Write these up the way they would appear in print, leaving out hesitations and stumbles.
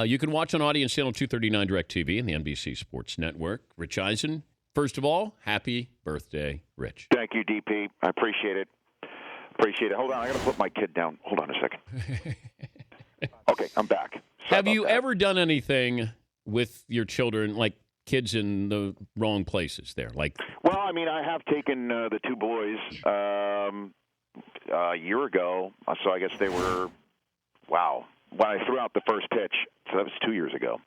You can watch on Audience Channel 239 DirecTV and the NBC Sports Network. Rich Eisen, first of all, happy birthday, Rich. Thank you, DP. I appreciate it. Hold on, I got to put my kid down. Hold on a second. Okay, I'm back. Sorry Have you about that. ever done anything with your children, like kids in the wrong places there? Well, I mean, I have taken the two boys a year ago, so I guess they were, when I threw out the first pitch, so that was 2 years ago,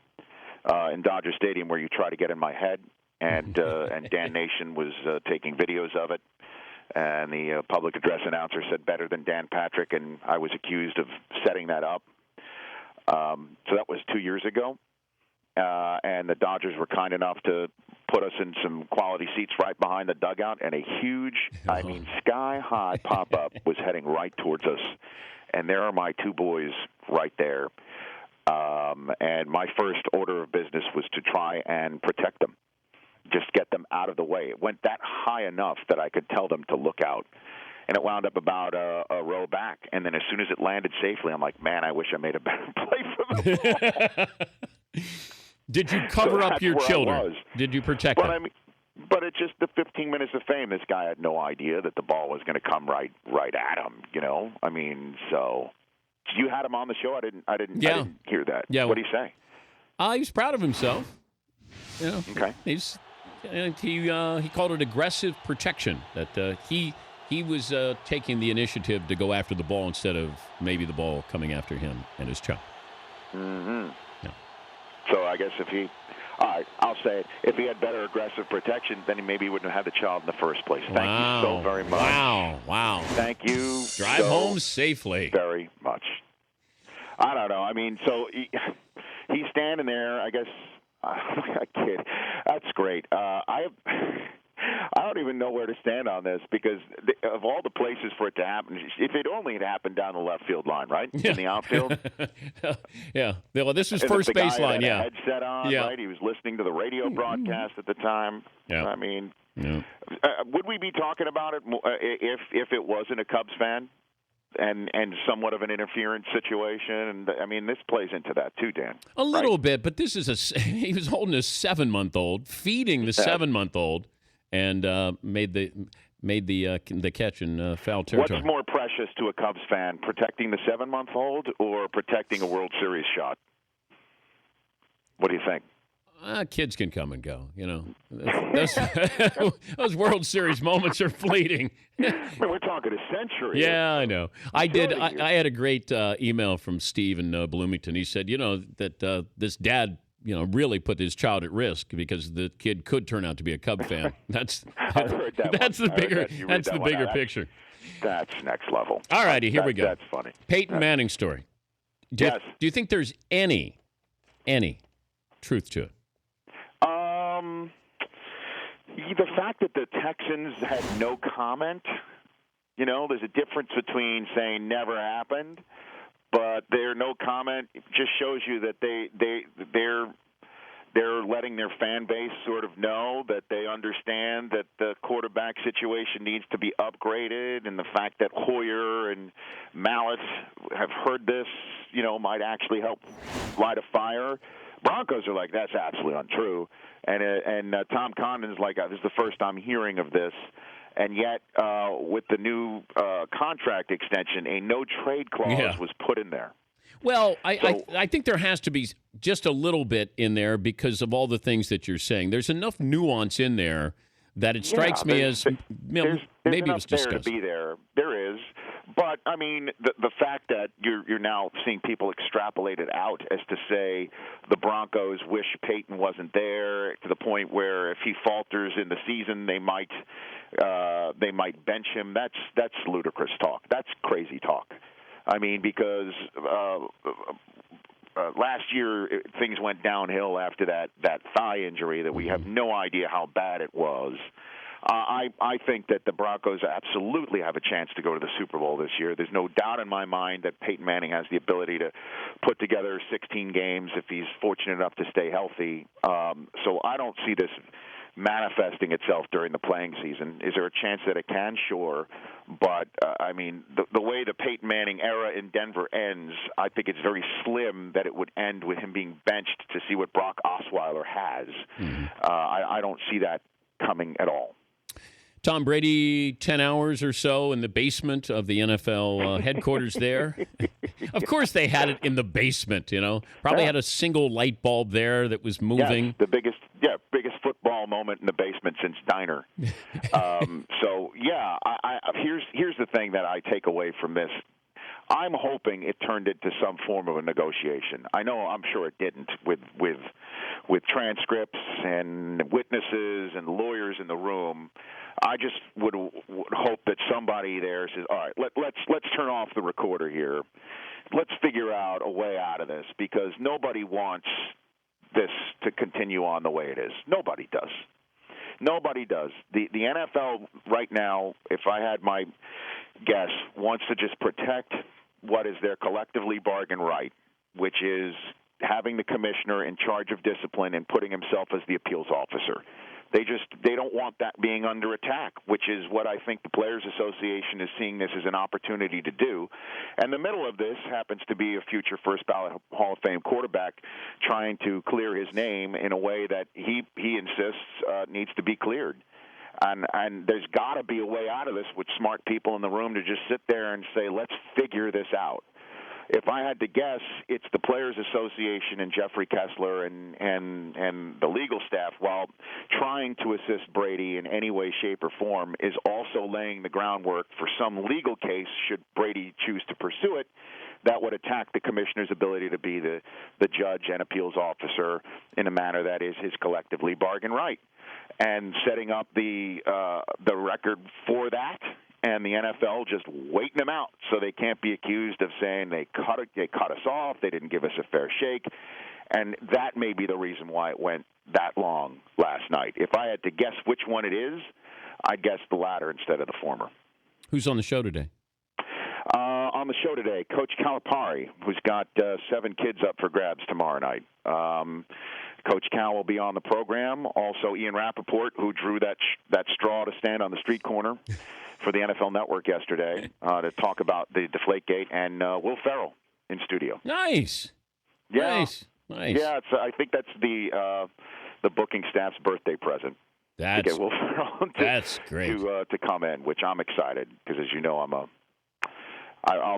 in Dodger Stadium, where you try to get in my head, and Dan Nation was taking videos of it. And the public address announcer said better than Dan Patrick, and I was accused of setting that up. So that was 2 years ago. And the Dodgers were kind enough to put us in some quality seats right behind the dugout, and a huge, sky-high pop-up was heading right towards us. And there are my two boys right there. And my first order of business was to try and protect them. Just get them out of the way. It went that high enough that I could tell them to look out. And it wound up about a row back. And then as soon as it landed safely, I'm like, man, I wish I made a better play for the ball. Did you cover up your children? Did you protect them? But it's just the 15 minutes of fame. This guy had no idea that the ball was going to come right at him, you know? I mean, so you had him on the show. I didn't hear that. Yeah. What did he say? He was proud of himself. Yeah. Okay. He called it aggressive protection, that he was taking the initiative to go after the ball instead of maybe the ball coming after him and his child. Mm-hmm. Yeah. So I guess I'll say it. If he had better aggressive protection, then he maybe wouldn't have had the child in the first place. Thank you so very much. Wow. Thank you. Drive home safely. Very much. I don't know. I mean, so he's standing there, I guess. Kid, that's great. I don't even know where to stand on this because of all the places for it to happen, if it only had happened down the left field line, right? Yeah. In the outfield? Yeah. Well, this was and first the guy baseline, had yeah. a headset on, right? He was listening to the radio broadcast at the time. Yeah. I mean, would we be talking about it if it wasn't a Cubs fan? And somewhat of an interference situation, and I mean this plays into that too, Dan. A little bit, but this is he was holding a 7-month-old, feeding the 7-month-old, and made the catch in foul territory. What's more precious to a Cubs fan, protecting the 7-month-old or protecting a World Series shot? What do you think? Kids can come and go, you know. Those World Series moments are fleeting. We're talking a century. Yeah, I know. I did. I had a great email from Steve in Bloomington. He said, that this dad, really put his child at risk because the kid could turn out to be a Cub fan. That's the bigger picture. That's next level. All righty, here we go. That's funny. Peyton Manning story. Yes. Do you think there's any truth to it? The fact that the Texans had no comment, there's a difference between saying never happened, but their no comment just shows you that they're letting their fan base sort of know that they understand that the quarterback situation needs to be upgraded, and the fact that Hoyer and Mallett have heard this, might actually help light a fire. Broncos are like, that's absolutely untrue. And Tom Condon's like, this is the first I'm hearing of this. And yet, with the new contract extension, a no-trade clause was put in there. Well, I think there has to be just a little bit in there because of all the things that you're saying. There's enough nuance in there that it strikes me as maybe it was discussed. There to be there. There is. But, I mean, the fact that you're now seeing people extrapolate it out as to say the Broncos wish Peyton wasn't there to the point where if he falters in the season, they might bench him. That's ludicrous talk. That's crazy talk. I mean, because last year things went downhill after that thigh injury that we have no idea how bad it was. I think that the Broncos absolutely have a chance to go to the Super Bowl this year. There's no doubt in my mind that Peyton Manning has the ability to put together 16 games if he's fortunate enough to stay healthy. So I don't see this manifesting itself during the playing season. Is there a chance that it can? Sure. But, I mean, the way the Peyton Manning era in Denver ends, I think it's very slim that it would end with him being benched to see what Brock Osweiler has. Mm-hmm. I don't see that coming at all. Tom Brady, 10 hours or so in the basement of the NFL headquarters there. Of course they had it in the basement, Probably had a single light bulb there that was moving. Yes, the biggest football moment in the basement since Diner. Here's the thing that I take away from this. I'm hoping it turned into some form of a negotiation. I'm sure it didn't with transcripts and witnesses and lawyers in the room. I just would hope that somebody there says, all right, let's turn off the recorder here. Let's figure out a way out of this, because nobody wants this to continue on the way it is. Nobody does. Nobody does. The NFL right now, if I had my guess, wants to just protect what is their collectively bargained right, which is having the commissioner in charge of discipline and putting himself as the appeals officer. They don't want that being under attack, which is what I think the Players Association is seeing this as an opportunity to do. And the middle of this happens to be a future first ballot Hall of Fame quarterback trying to clear his name in a way that he insists needs to be cleared. And there's got to be a way out of this with smart people in the room to just sit there and say, let's figure this out. If I had to guess, it's the Players Association and Jeffrey Kessler and the legal staff, while trying to assist Brady in any way, shape, or form, is also laying the groundwork for some legal case, should Brady choose to pursue it, that would attack the commissioner's ability to be the judge and appeals officer in a manner that is his collectively bargained right, and setting up the record for that. And the NFL just waiting them out so they can't be accused of saying they cut us off, they didn't give us a fair shake. And that may be the reason why it went that long last night. If I had to guess which one it is, I'd guess the latter instead of the former. Who's on the show today? On the show today, Coach Calipari, who's got 7 kids up for grabs tomorrow night. Coach Cal will be on the program. Also, Ian Rappaport, who drew that straw to stand on the street corner for the NFL Network yesterday to talk about the Deflategate, and Will Ferrell in studio. Nice. Yeah. Nice. Yeah, I think that's the booking staff's birthday present. That's, to get Will Ferrell that's great. To come in, which I'm excited, because as you know, I'll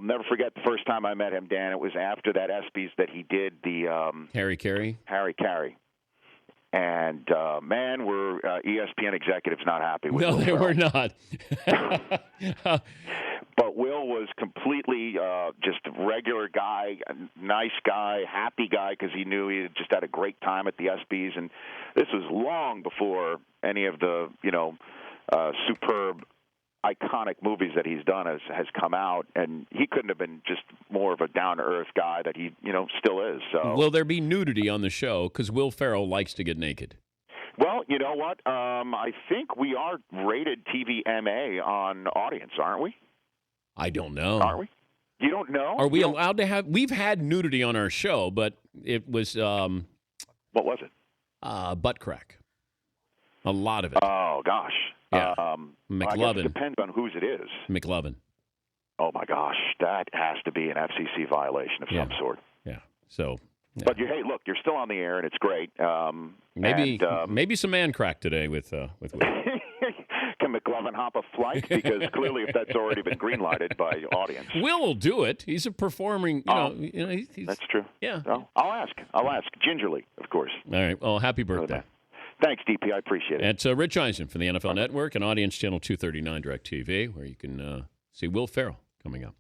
never forget the first time I met him, Dan. It was after that ESPYs that he did the Harry Carey. And, man, were ESPN executives not happy with No, Will they Ferrell. were not. But Will was completely just a regular guy, a nice guy, happy guy, because he knew he just had a great time at the ESPYs. And this was long before any of the, superb, iconic movies that he's done has come out, and he couldn't have been just more of a down-to-earth guy that he, still is. So, will there be nudity on the show? Because Will Ferrell likes to get naked. Well, you know what? I think we are rated TVMA on audience, aren't we? I don't know. Are we? You don't know? Are we allowed to have? We've had nudity on our show, but it was. What was it? Butt crack. A lot of it. Oh gosh. Yeah. McLovin. I guess it depends on whose it is. McLovin. Oh my gosh, that has to be an FCC violation of some sort. Yeah. So. Yeah. But hey, look, you're still on the air, and it's great. Maybe some man crack today with Will. Can McLovin hop a flight? Because clearly, if that's already been green-lighted by audience, Will do it. He's a performing. He's, that's true. Yeah. So I'll ask gingerly, of course. All right. Well, happy birthday. Thanks, DP. I appreciate it. It's Rich Eisen from the NFL Network and Audience Channel 239 DirecTV, where you can see Will Ferrell coming up.